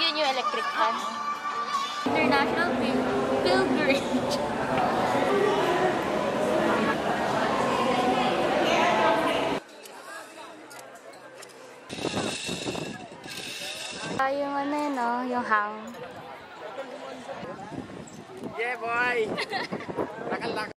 Yun yung electric fan. International Pilgrimage. Yung ano yun, no? Yung hang. Yeah, boy! Lakal-lakal.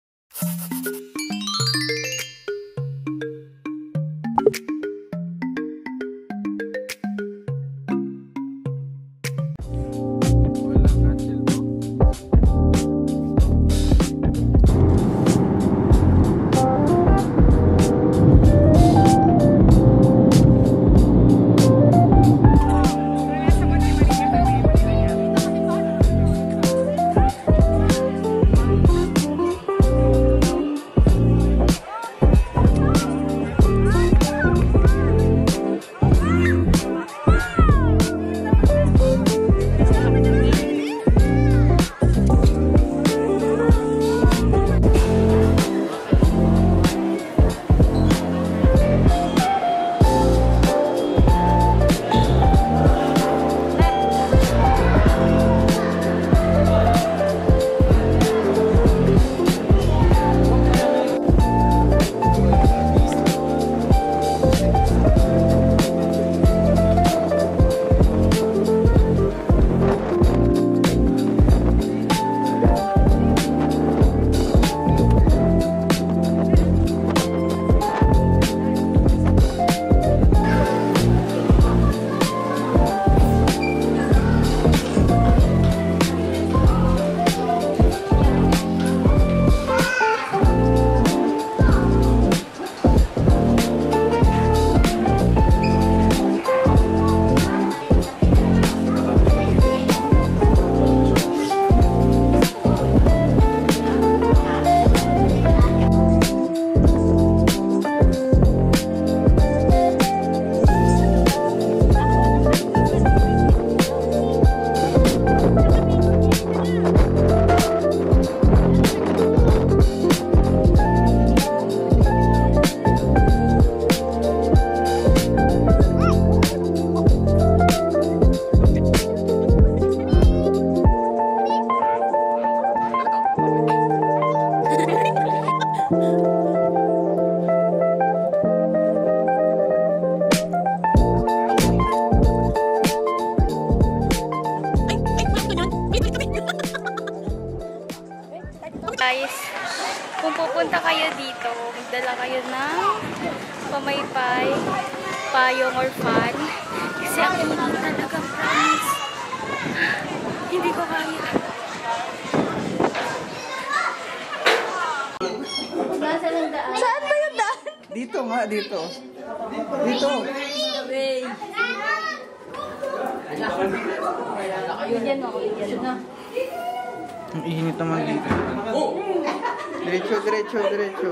Guys, kung pupunta kayo dito, magdala kayo ng pamaypay, payong or fan. Kasi ako hindi talaga promise. Hindi ko kaya. Nasaan ang daan? Saan ba yung daan? Dito nga, dito. Dito. Yan mo, yan mo. Ang init naman dito. Diretso, diretso, diretso.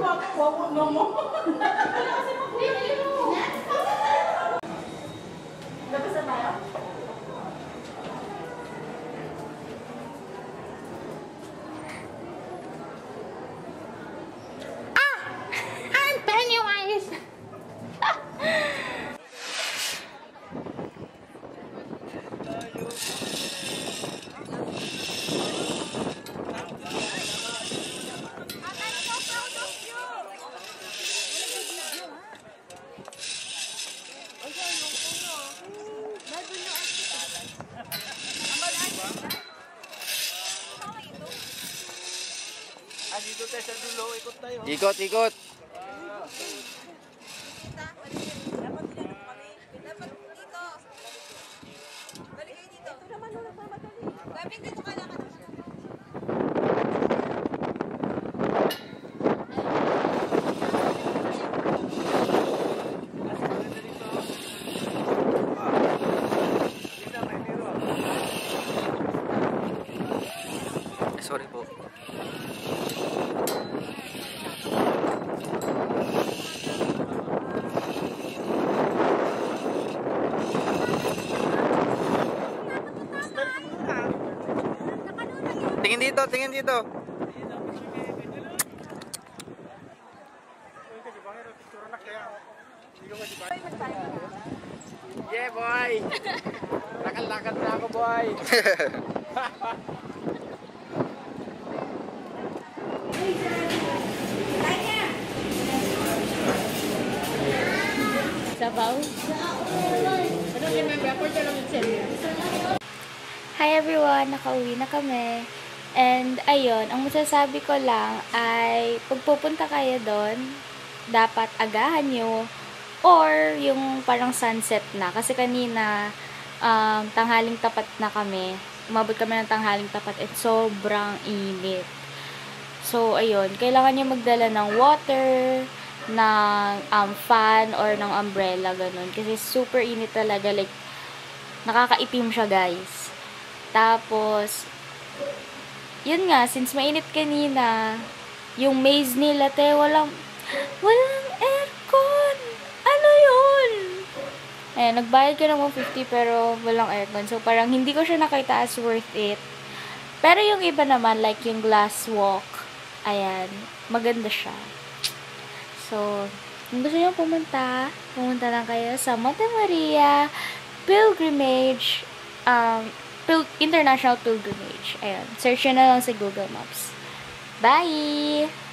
I'm Pennywise! Dito tayo sa dulo, ikot tayo. Ikot, ikot. Sorry po. Tingin dito, tingin dito. Yeah, boy! Lakad-lakad na ako, boy. Sabaw. Hi everyone! Nakauwi na kami. And ayun, ang masasabi ko lang ay pag pupunta kayo doon, dapat agahan nyo or yung parang sunset na. Kasi kanina, tanghaling tapat na kami. Umabot kami ng tanghaling tapat at sobrang init. So, ayun, kailangan nyo magdala ng water, ng fan, or ng umbrella, ganun. Kasi super init talaga, like, nakakaitim siya, guys. Tapos, yun nga, since mainit kanina, yung maze nila, walang aircon! Ano yun? Ayan, nagbayad ka ng 150 pero walang aircon. So, parang hindi ko siya nakita as worth it. Pero yung iba naman, like yung glass walk, ayan, maganda siya. So, kung gusto nyo pumunta lang kayo sa Monte Maria Pilgrimage, International Pilgrimage. Ayan, search nyo na lang sa Google Maps. Bye!